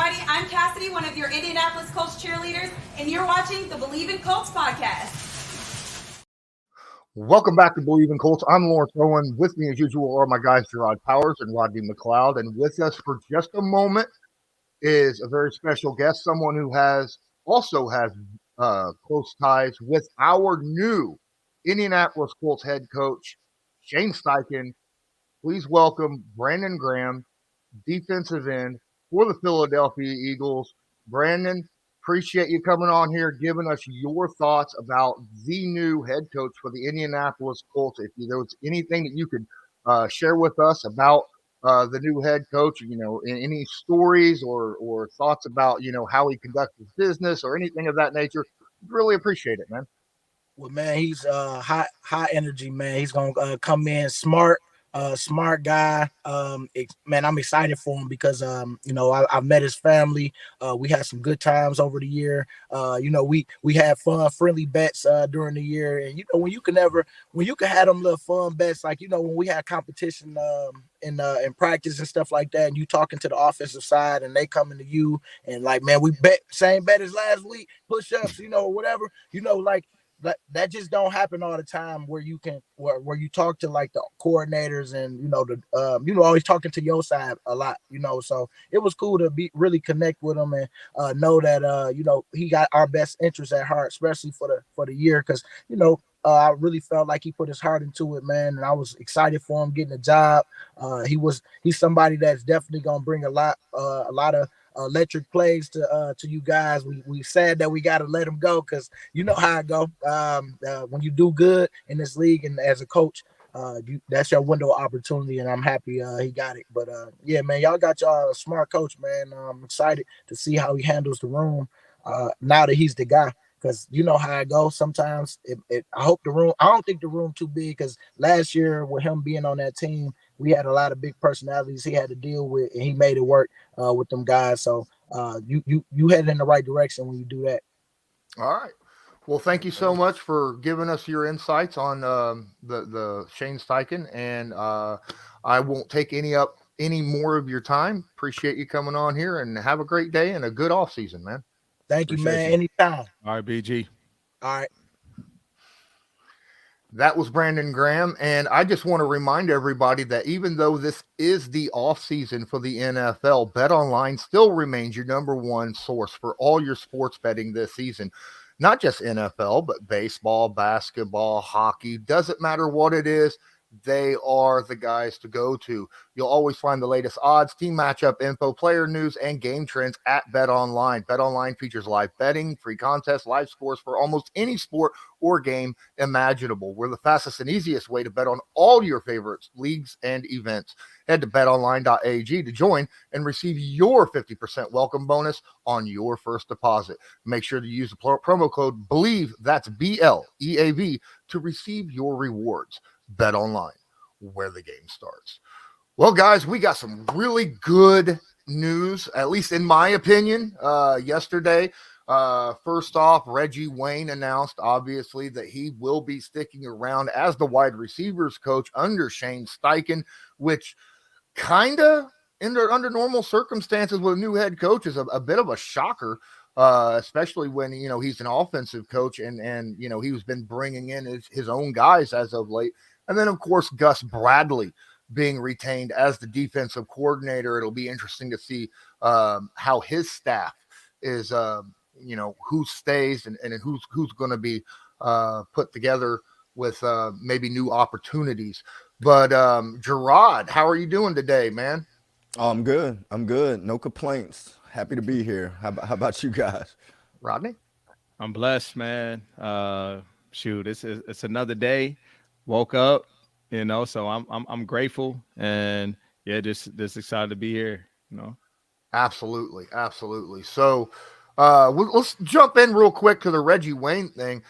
everybody. I'm Cassidy, one of your Indianapolis Colts cheerleaders, and you're watching the Believe in Colts podcast. Welcome back to Believe in Colts. I'm Lawrence Owen. With me, as usual, are my guys Jerraud Powers and Rodney McLeod. And with us for just a moment is a very special guest, someone who also has close ties with our new Indianapolis Colts head coach, Shane Steichen. Please welcome Brandon Graham, defensive end for the Philadelphia Eagles. Brandon, appreciate you coming on here, giving us your thoughts about the new head coach for the Indianapolis Colts. If there was anything that you could share with us about the new head coach, any stories or thoughts about, how he conducts his business or anything of that nature, really appreciate it, man. Well, man, he's high energy, man. He's gonna come in smart guy. Man, I'm excited for him because I met his family. We had some good times over the year. We had fun, friendly bets during the year, and when you can have them little fun bets, like when we had competition in practice and stuff like that, and you talking to the offensive side, and they coming to you and like, man, we bet same bet as last week, push ups, whatever, like. That just don't happen all the time where you can where you talk to like the coordinators and always talking to your side a lot, so it was cool to be really connect with him and know that he got our best interest at heart, especially for the year, because I really felt like he put his heart into it, man, and I was excited for him getting a job. He's somebody that's definitely gonna bring a lot of electric plays to you guys. We said that we got to let him go because you know how it go. When you do good in this league and as a coach, that's your window of opportunity, and I'm happy he got it. But yeah, man, y'all got y'all a smart coach, man. I'm excited to see how he handles the room now that he's the guy. Because you know how it goes. Sometimes I don't think the room too big, because last year with him being on that team, we had a lot of big personalities he had to deal with, and he made it work with them guys. So you headed in the right direction when you do that. All right. Well, thank you so much for giving us your insights on the Shane Steichen, and I won't take any more of your time. Appreciate you coming on here, and have a great day and a good off season, man. Thank you, man. Anytime. All right, BG. All right. That was Brandon Graham, and I just want to remind everybody that even though this is the off season for the NFL, BetOnline still remains your number one source for all your sports betting this season. Not just NFL, but baseball, basketball, hockey, doesn't matter what it is. They are the guys to go to. You'll always find the latest odds, team matchup info, player news, and game trends at BetOnline. BetOnline features live betting, free contests, live scores for almost any sport or game imaginable. We're the fastest and easiest way to bet on all your favorite leagues and events. Head to betonline.ag to join and receive your 50% welcome bonus on your first deposit. Make sure to use the promo code BELIEVE, that's BLEAV, to receive your rewards. Bet Online, where the game starts. Well, guys, we got some really good news, at least in my opinion, yesterday. First off, Reggie Wayne announced, obviously, that he will be sticking around as the wide receivers coach under Shane Steichen, which kind of, under normal circumstances with a new head coach, is a bit of a shocker. Especially when, he's an offensive coach and he's been bringing in his own guys as of late. And then, of course, Gus Bradley being retained as the defensive coordinator. It'll be interesting to see how his staff is, who stays and who's going to be put together with maybe new opportunities. But Jerraud, how are you doing today, man? Oh, I'm good. No complaints. Happy to be here. How about you guys? Rodney? I'm blessed, man. It's another day. Woke up, so I'm grateful, and yeah, just excited to be here, Absolutely. So let's jump in real quick to the Reggie Wayne thing.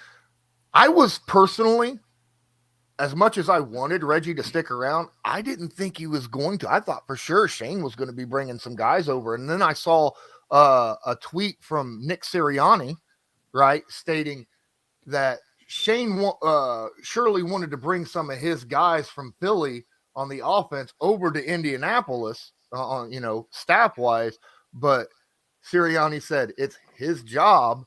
I was personally, as much as I wanted Reggie to stick around, I didn't think he was going to. I thought for sure Shane was going to be bringing some guys over. And then I saw a tweet from Nick Sirianni, right, stating that Shane surely wanted to bring some of his guys from Philly on the offense over to Indianapolis, staff-wise, but Sirianni said it's his job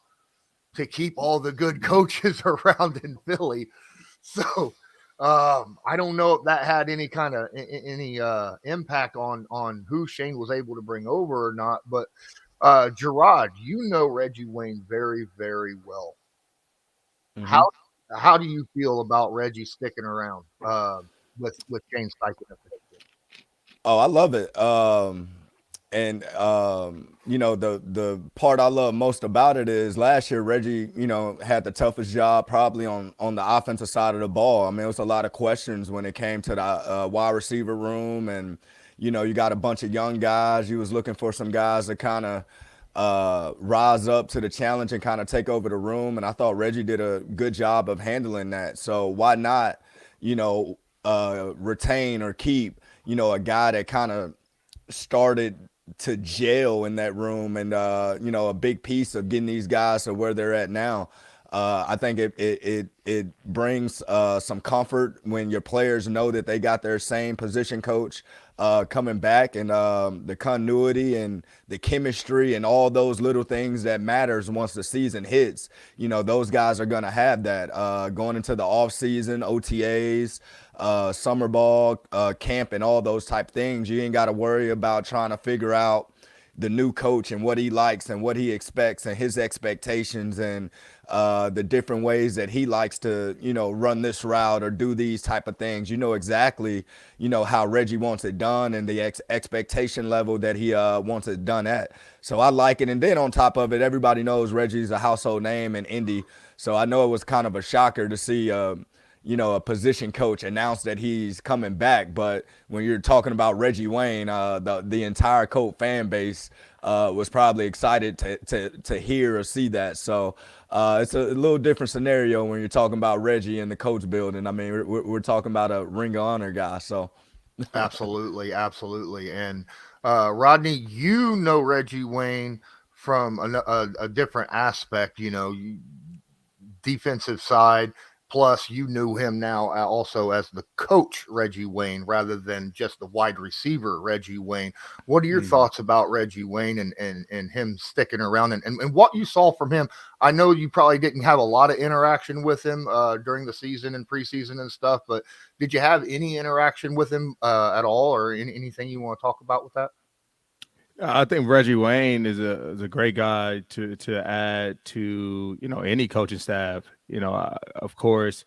to keep all the good coaches around in Philly. So I don't know if that had any kind of any impact on who Shane was able to bring over or not. But Jerraud, you know Reggie Wayne very, very well. Mm-hmm. How do you feel about Reggie sticking around with Shane Steichen? Oh, I love it. And you know, the part I love most about it is last year Reggie, you know, had the toughest job probably on the offensive side of the ball. I mean, it was a lot of questions when it came to the wide receiver room, and you know, you got a bunch of young guys. You was looking for some guys to kind of rise up to the challenge and kind of take over the room. And I thought Reggie did a good job of handling that. So why not, you know, retain or keep, you know, a guy that kind of started to jail in that room, and you know, a big piece of getting these guys to where they're at now. I think it brings some comfort when your players know that they got their same position coach coming back, and the continuity and the chemistry and all those little things that matters once the season hits. You know, those guys are gonna have that going into the off season, OTAs, summer ball, camp, and all those type things. You ain't got to worry about trying to figure out the new coach and what he likes and what he expects and his expectations, and the different ways that he likes to, you know, run this route or do these type of things. You know exactly, you know, how Reggie wants it done and the expectation level that he wants it done at. So I like it. And then on top of it, everybody knows Reggie's a household name in Indy. So I know it was kind of a shocker to see you know, a position coach announced that he's coming back. But when you're talking about Reggie Wayne, the entire Colt fan base was probably excited to hear or see that. So it's a little different scenario when you're talking about Reggie in the coach building. I mean, we're talking about a Ring of Honor guy. So Absolutely, absolutely. And Rodney, you know Reggie Wayne from a different aspect. You know, defensive side. Plus, you knew him now also as the coach Reggie Wayne, rather than just the wide receiver Reggie Wayne. What are your thoughts about Reggie Wayne and him sticking around and what you saw from him? I know you probably didn't have a lot of interaction with him during the season and preseason and stuff, but did you have any interaction with him at all, or anything you want to talk about with that? I think Reggie Wayne is a great guy to add to, you know, any coaching staff. You know, of course,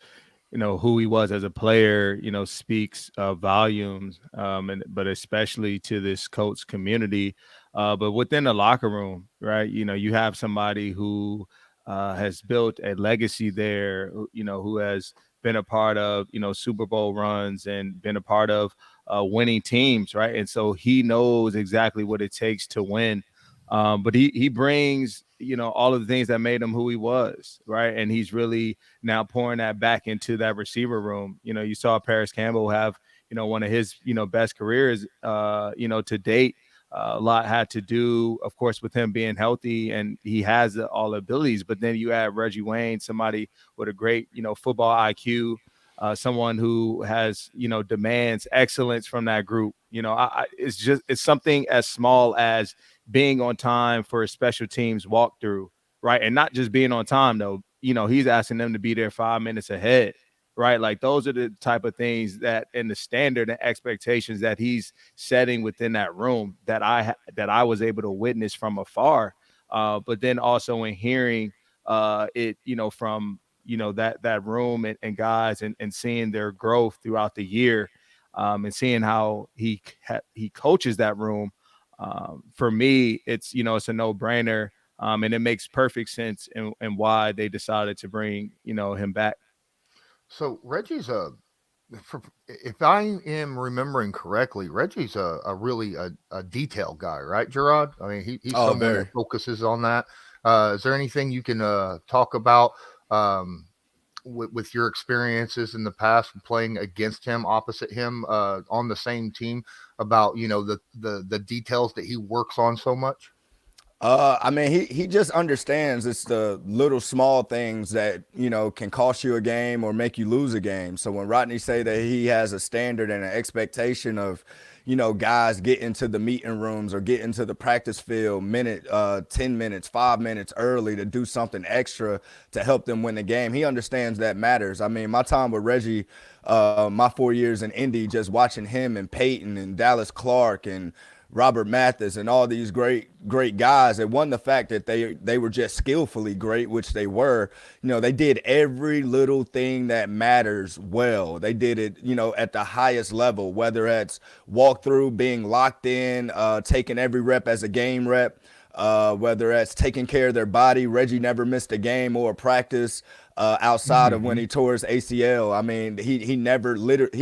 you know who he was as a player, you know, speaks volumes, and but especially to this Colts community. But within the locker room, right? You know, you have somebody who has built a legacy there. You know, who has been a part of, you know, Super Bowl runs and been a part of winning teams, right? And so he knows exactly what it takes to win. But he brings, you know, all of the things that made him who he was, right? And he's really now pouring that back into that receiver room. You know, you saw Paris Campbell have, you know, one of his, you know, best careers, you know, to date. A lot had to do, of course, with him being healthy, and he has all the abilities. But then you add Reggie Wayne, somebody with a great, you know, football IQ, someone who has, you know, demands excellence from that group. You know, it's something as small as being on time for a special teams walkthrough, right? And not just being on time though. You know, he's asking them to be there 5 minutes ahead, right? Like those are the type of things that, and the standard and expectations that he's setting within that room that I was able to witness from afar. But then also in hearing it, you know, from, you know, that room and guys, and seeing their growth throughout the year, and seeing how he coaches that room. For me, it's, you know, it's a no-brainer, and it makes perfect sense and why they decided to bring, you know, him back. So Reggie's if I am remembering correctly, Reggie's a really a detail guy, right, Jerraud? I mean, he's oh, someone very. that focuses on that. Is there anything you can talk about with your experiences in the past playing against him, opposite him, on the same team, about, you know, the details that he works on so much? I mean, he just understands it's the little small things that, you know, can cost you a game or make you lose a game. So when Rodney say that he has a standard and an expectation of, you know, guys get into the meeting rooms or get into the practice field 10 minutes, 5 minutes early to do something extra to help them win the game, he understands that matters. I mean, my time with Reggie, my 4 years in Indy, just watching him and Peyton and Dallas Clark and Robert Mathis and all these great guys. It wasn't the fact that they were just skillfully great, which they were. You know, they did every little thing that matters well. They did it, you know, at the highest level, whether it's walkthrough, being locked in, taking every rep as a game rep. Whether that's taking care of their body. Reggie never missed a game or a practice outside of when he tore his ACL. I mean, he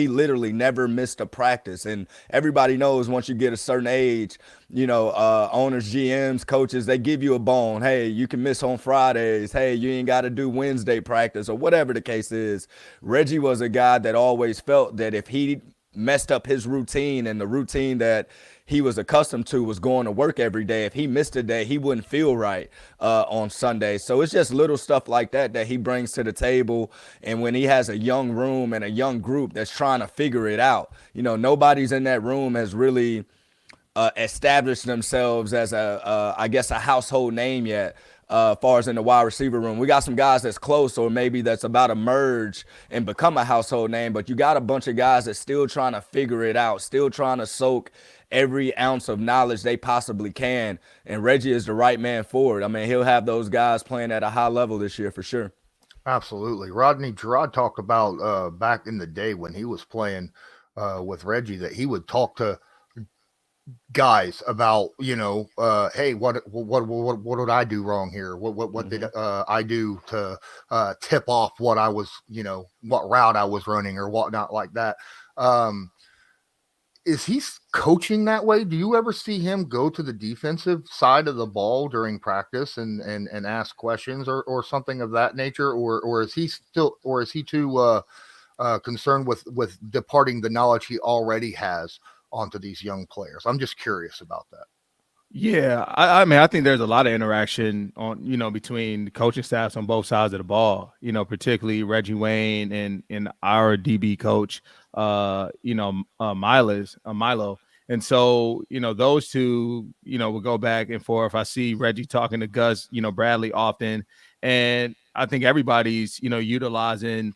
literally never missed a practice. And everybody knows once you get a certain age, you know, owners, GMs, coaches, they give you a bone. Hey, you can miss on Fridays. Hey, you ain't got to do Wednesday practice or whatever the case is. Reggie was a guy that always felt that if he messed up his routine and the routine that he was accustomed to was going to work every day, if he missed a day, he wouldn't feel right on Sunday. So it's just little stuff like that that he brings to the table. And when he has a young room and a young group that's trying to figure it out, you know, nobody's in that room has really established themselves as I guess a household name yet. Far as in the wide receiver room, we got some guys that's close or maybe that's about to merge and become a household name, but you got a bunch of guys that's still trying to figure it out, still trying to soak every ounce of knowledge they possibly can. And Reggie is the right man for it. I mean, he'll have those guys playing at a high level this year for sure. Absolutely. Rodney Jerraud talked about back in the day when he was playing with Reggie that he would talk to guys about, you know, hey, what did I do wrong here? What did I do to tip off what I was, you know, what route I was running or whatnot like that. Is he coaching that way? Do you ever see him go to the defensive side of the ball during practice and ask questions or something of that nature, or is he still, or is he too concerned with departing the knowledge he already has onto these young players? I'm just curious about that. Yeah, I mean, I think there's a lot of interaction on, you know, between the coaching staffs on both sides of the ball, you know, particularly Reggie Wayne and our DB coach, Milo. And so, you know, those two, you know, will go back and forth. I see Reggie talking to Gus, you know, Bradley often. And I think everybody's, you know, utilizing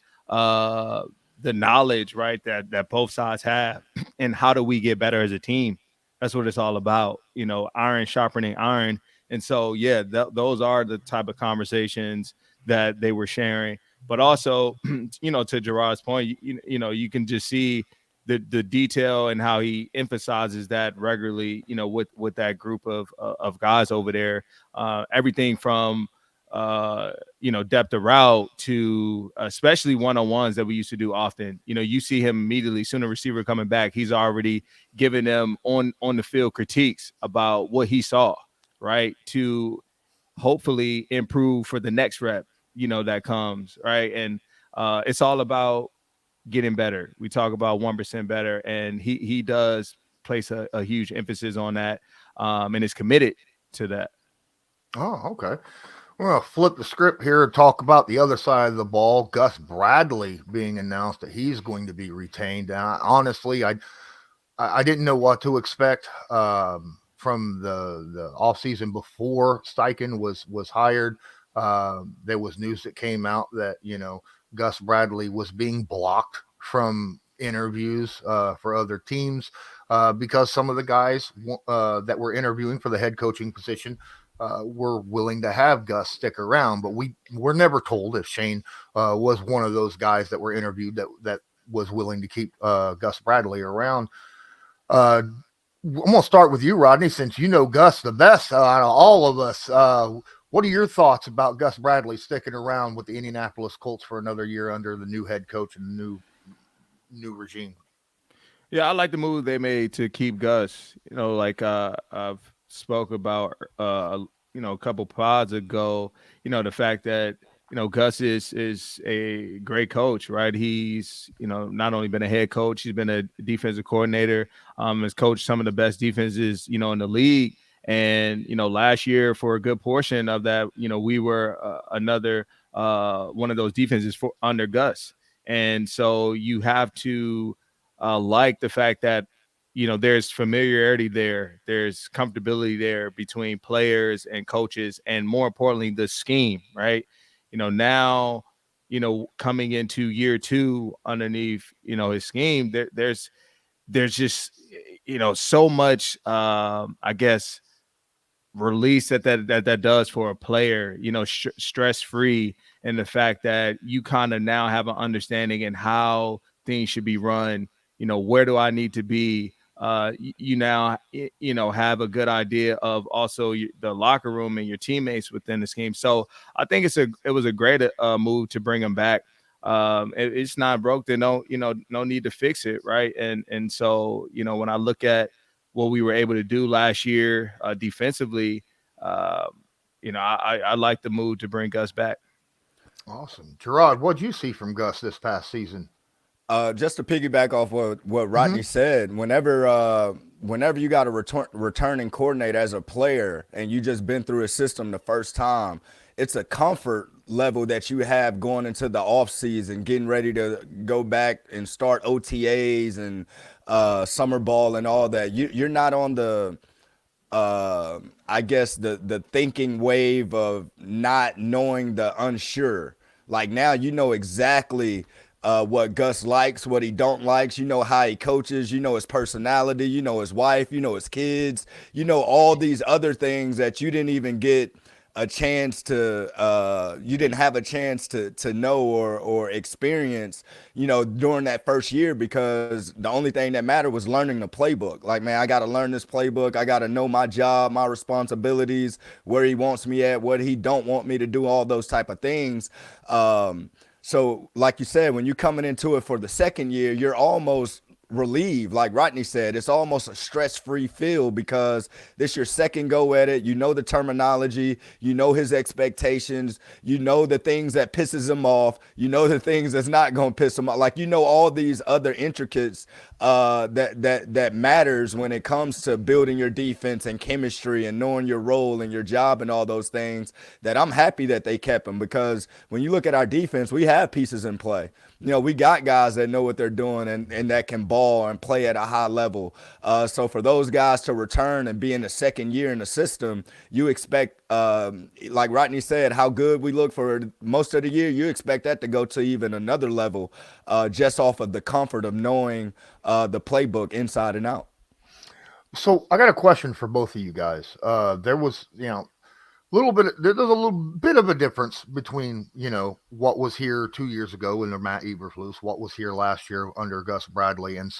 the knowledge, right, that both sides have. And how do we get better as a team? That's what it's all about, you know, iron sharpening iron. And so, yeah, those are the type of conversations that they were sharing. But also, you know, to Jerraud's point, you know, you can just see the detail and how he emphasizes that regularly, you know, with that group of guys over there. Everything from you know, depth of route to especially one-on-ones that we used to do often. You know, you see him immediately, soon a receiver coming back, he's already giving them on the field critiques about what he saw, right, to hopefully improve for the next rep, you know, that comes, right. And it's all about getting better. We talk about 1% better, and he does place a huge emphasis on that, and is committed to that. Oh, okay. Well, flip the script here and talk about the other side of the ball. Gus Bradley being announced that he's going to be retained. Honestly, I didn't know what to expect from the offseason before Steichen was hired. There was news that came out that, you know, Gus Bradley was being blocked from interviews for other teams because some of the guys that were interviewing for the head coaching position were willing to have Gus stick around, but we were never told if Shane was one of those guys that were interviewed that was willing to keep Gus Bradley around. I'm going to start with you, Rodney, since you know Gus the best out of all of us. What are your thoughts about Gus Bradley sticking around with the Indianapolis Colts for another year under the new head coach and the new regime? Yeah, I like the move they made to keep Gus. You know, like I've spoke about, you know, a couple pods ago. You know, the fact that, you know, Gus is a great coach, right? He's, you know, not only been a head coach, he's been a defensive coordinator. Has coached some of the best defenses, you know, in the league. And, last year for a good portion of that, we were another one of those defenses under Gus. And so you have to like the fact that, there's familiarity there, there's comfortability there between players and coaches, and more importantly, the scheme, right? Now, coming into year two underneath, his scheme, there's just, so much, I guess, release that does for a player, stress free, and the fact that you kind of now have an understanding in how things should be run. Where do I need to be? You now, have a good idea of also the locker room and your teammates within the scheme. So I think it was a great move to bring him back. It's not broke, then no need to fix it, right? And so when I look at what we were able to do last year defensively, I like the move to bring Gus back. Awesome. Jerraud, what'd you see from Gus this past season? Just to piggyback off what Rodney said, whenever you got a returning coordinator as a player and you just been through a system the first time, it's a comfort level that you have going into the off season, getting ready to go back and start OTAs and summer ball and all that. You're not on the I guess the thinking wave of not knowing the unsure. Like now you know exactly what Gus likes, what he don't likes. You know how he coaches. You know his personality. You know his wife. You know his kids. You know all these other things that you didn't even get a chance to you didn't have a chance to know or experience, during that first year, because the only thing that mattered was learning the playbook. Like, man, I got to learn this playbook. I got to know my job, my responsibilities, where he wants me at, what he don't want me to do, all those type of things. So like you said, when you're coming into it for the second year, you're almost relieved. Like Rodney said, it's almost a stress-free feel because this your second go at it. You know the terminology, you know his expectations, you know the things that pisses him off, you know the things that's not going to piss him off. Like, all these other intricates that matters when it comes to building your defense and chemistry and knowing your role and your job and all those things, that I'm happy that they kept him, because when you look at our defense, we have pieces in play. We got guys that know what they're doing and that can ball and play at a high level. So for those guys to return and be in the second year in the system, you expect, like Rodney said, how good we look for most of the year, you expect that to go to even another level, just off of the comfort of knowing the playbook inside and out. So I got a question for both of you guys. There was, there's a little bit of a difference between, what was here 2 years ago under Matt Eberflus, what was here last year under Gus Bradley. And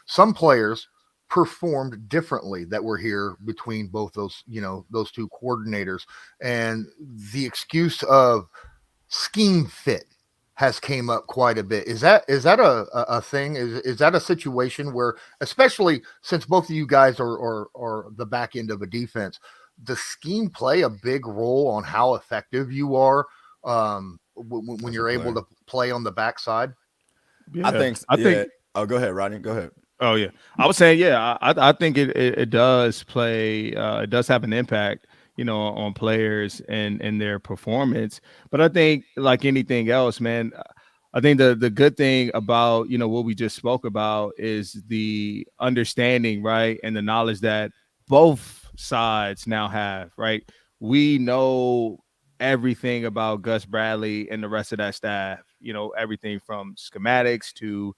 some players performed differently that were here between both those, those two coordinators. And the excuse of scheme fit has came up quite a bit. Is that a thing? Is that a situation where, especially since both of you guys are the back end of a defense, does scheme play a big role on how effective you are when you're able to play on the backside? Yeah, I think. Oh, go ahead, Rodney. Go ahead. Oh yeah, I was saying, yeah, I think it does play. It does have an impact, on players and their performance. But I think, like anything else, man, I think the good thing about, what we just spoke about is the understanding, right, and the knowledge that both sides now have, right? We know everything about Gus Bradley and the rest of that staff, everything from schematics to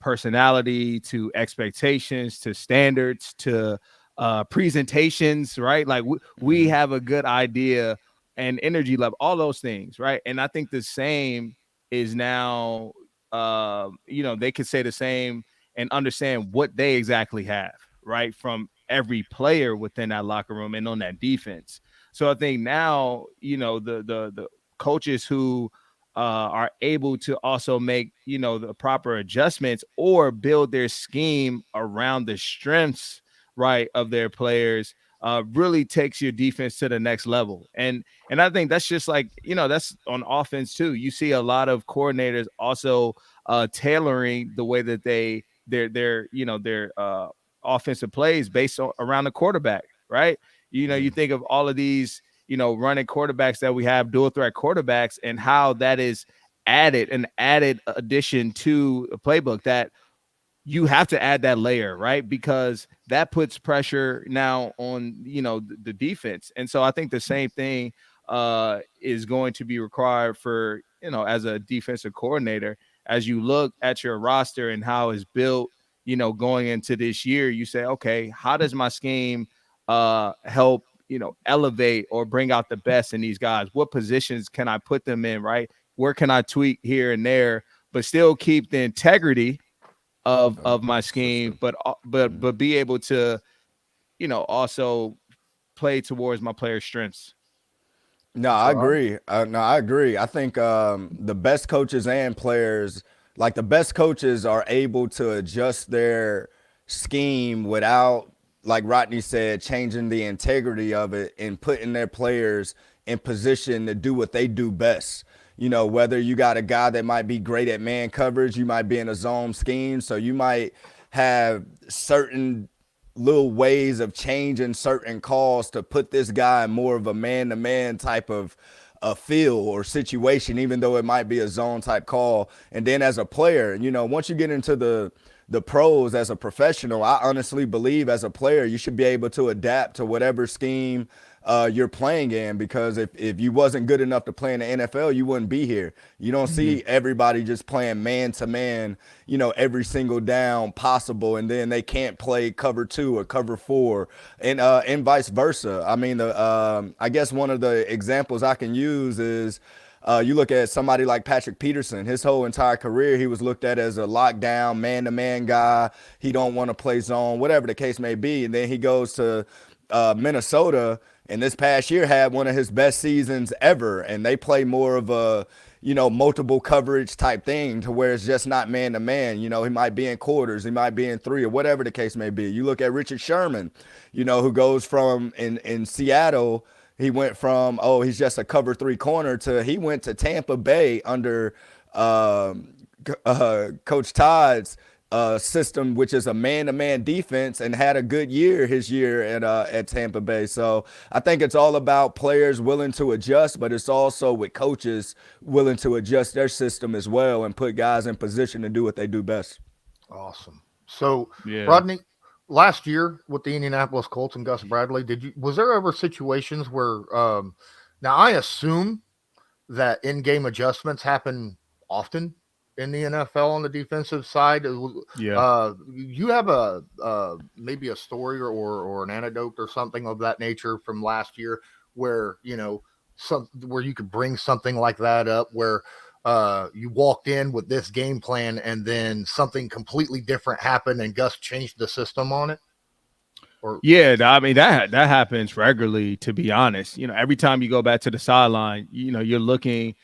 personality to expectations to standards to presentations, right? Like we have a good idea and energy level, all those things, right? And I think the same is now, they could say the same and understand what they exactly have, right, from every player within that locker room and on that defense. So I think now, the coaches who are able to also make, the proper adjustments or build their scheme around the strengths, right, of their players, really takes your defense to the next level. And I think that's just like, that's on offense too. You see a lot of coordinators also tailoring the way that their offensive plays based on around the quarterback, right? You think of all of these, running quarterbacks that we have, dual threat quarterbacks, and how that is an added addition to a playbook that you have to add that layer, right? Because that puts pressure now on, the defense. And so I think the same thing is going to be required for, as a defensive coordinator, as you look at your roster and how it's built, going into this year, you say, okay, how does my scheme help, elevate or bring out the best in these guys? What positions can I put them in, right? Where can I tweak here and there, but still keep the integrity of my scheme, but be able to, also play towards my players' strengths. No, I agree. I agree. I think the best coaches and players, like the best coaches, are able to adjust their scheme without, like Rodney said, changing the integrity of it and putting their players in position to do what they do best. Whether you got a guy that might be great at man coverage, you might be in a zone scheme, so you might have certain little ways of changing certain calls to put this guy in more of a man-to-man type of a feel or situation, even though it might be a zone type call. And then as a player, once you get into the pros as a professional, I honestly believe as a player, you should be able to adapt to whatever scheme you're playing in, because if you wasn't good enough to play in the NFL, you wouldn't be here. You don't see everybody just playing man to man, every single down possible, and then they can't play cover 2 or cover 4, and vice versa. I mean, I guess one of the examples I can use is you look at somebody like Patrick Peterson. His whole entire career, he was looked at as a lockdown, man-to-man guy. He don't want to play zone, whatever the case may be. And then he goes to Minnesota, and this past year had one of his best seasons ever. And they play more of a, multiple coverage type thing, to where it's just not man-to-man. He might be in quarters, he might be in 3, or whatever the case may be. You look at Richard Sherman, who goes from in Seattle. He went from, he's just a cover 3 corner, to he went to Tampa Bay under Coach Todd's system, which is a man-to-man defense, and had a good year his year at Tampa Bay. So I think it's all about players willing to adjust, but it's also with coaches willing to adjust their system as well and put guys in position to do what they do best. Awesome. So, yeah. Rodney, last year with the Indianapolis Colts and Gus Bradley, was there ever situations where, now I assume that in-game adjustments happen often in the NFL on the defensive side? Yeah. You have maybe a story or an anecdote or something of that nature from last year where, where you could bring something like that up, where you walked in with this game plan and then something completely different happened and Gus changed the system on it? Yeah, I mean, that happens regularly, to be honest. Every time you go back to the sideline, you're looking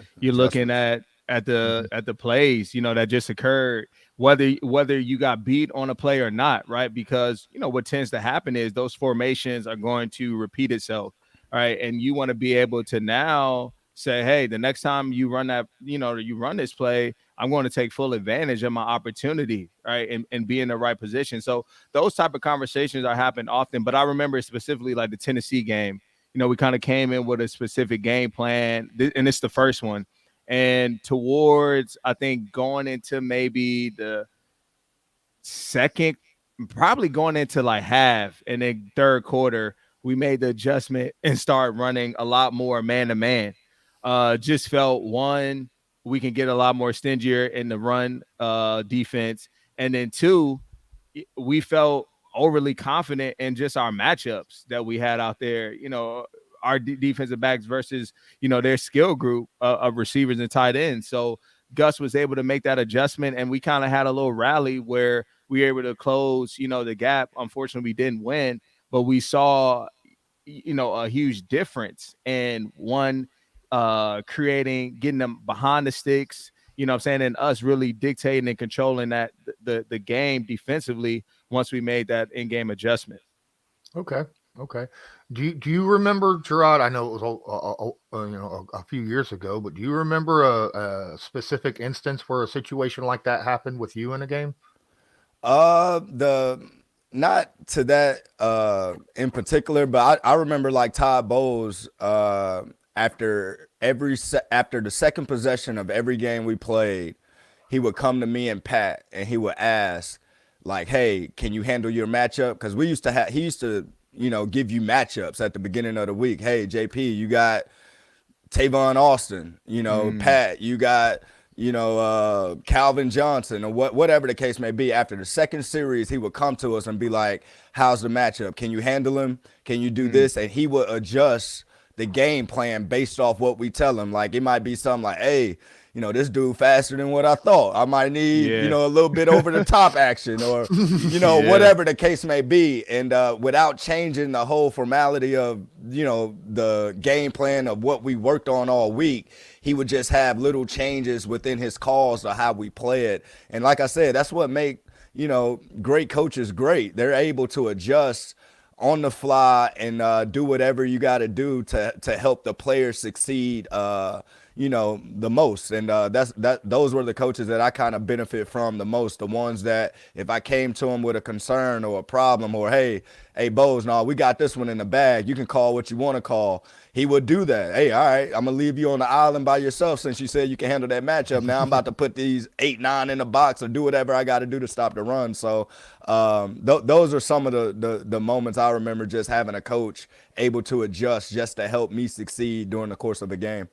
at the plays, that just occurred, whether you got beat on a play or not, right? Because what tends to happen is those formations are going to repeat itself, right? And you want to be able to now say, hey, the next time you run that, you run this play, I'm going to take full advantage of my opportunity, right? And be in the right position. So those type of conversations are happening often. But I remember specifically like the Tennessee game, we kind of came in with a specific game plan, and it's the first one. And towards, I think, going into maybe the second, probably going into like half, and then third quarter, we made the adjustment and started running a lot more man-to-man. Just felt, one, we can get a lot more stingier in the run defense. And then 2, we felt overly confident in just our matchups that we had out there, our defensive backs versus, their skill group of receivers and tight ends. So Gus was able to make that adjustment, and we kind of had a little rally where we were able to close, the gap. Unfortunately, we didn't win, but we saw, a huge difference in one, getting them behind the sticks, and us really dictating and controlling that the game defensively once we made that in-game adjustment. Okay. Do you remember, Jerraud? I know it was a few years ago, but do you remember a specific instance where a situation like that happened with you in a game? not to that in particular, but I remember like Todd Bowles after the second possession of every game we played, he would come to me and Pat and he would ask like, "Hey, can you handle your matchup?" Because he used to give you matchups at the beginning of the week. Hey, JP, you got Tavon Austin, Pat, you got, Calvin Johnson, or whatever the case may be. After the second series, he would come to us and be like, how's the matchup? Can you handle him? Can you do this? And he would adjust the game plan based off what we tell him. Like, it might be something like, hey, this dude faster than what I thought. I might need, a little bit over the top action or, whatever the case may be. And without changing the whole formality of, the game plan of what we worked on all week, he would just have little changes within his calls of how we play it. And like I said, that's what make, great coaches great. They're able to adjust on the fly and do whatever you got to do to help the players succeed, the most. And those were the coaches that I kind of benefit from the most. The ones that if I came to them with a concern or a problem or, hey, Bose, no, we got this one in the bag. You can call what you want to call. He would do that. Hey, all right, I'm going to leave you on the island by yourself since you said you can handle that matchup. Now I'm about to put these 8, 9 in the box or do whatever I got to do to stop the run. So those are some of the moments I remember just having a coach able to adjust just to help me succeed during the course of the game.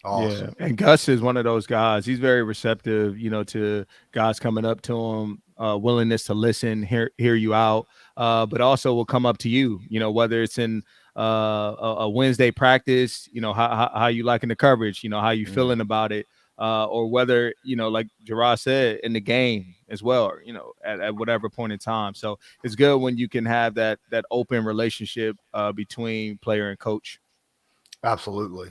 Awesome. Yeah. And Gus is one of those guys. He's very receptive, to guys coming up to him, willingness to listen, hear you out, but also will come up to you, whether it's in a Wednesday practice, how you liking the coverage, how you feeling about it, or whether, like Jerraud said, in the game as well, or, at whatever point in time. So it's good when you can have that open relationship between player and coach. Absolutely.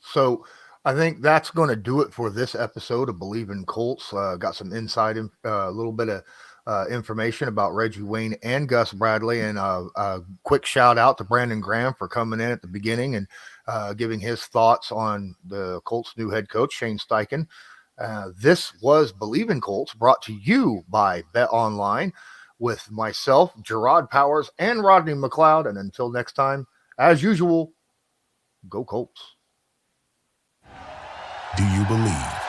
So I think that's going to do it for this episode of Believe in Colts. Got some insight, a little bit of information about Reggie Wayne and Gus Bradley, and a quick shout out to Brandon Graham for coming in at the beginning and giving his thoughts on the Colts' new head coach, Shane Steichen. This was Believe in Colts, brought to you by Bet Online with myself, Jerraud Powers, and Rodney McLeod. And until next time, as usual, go Colts. Do you believe?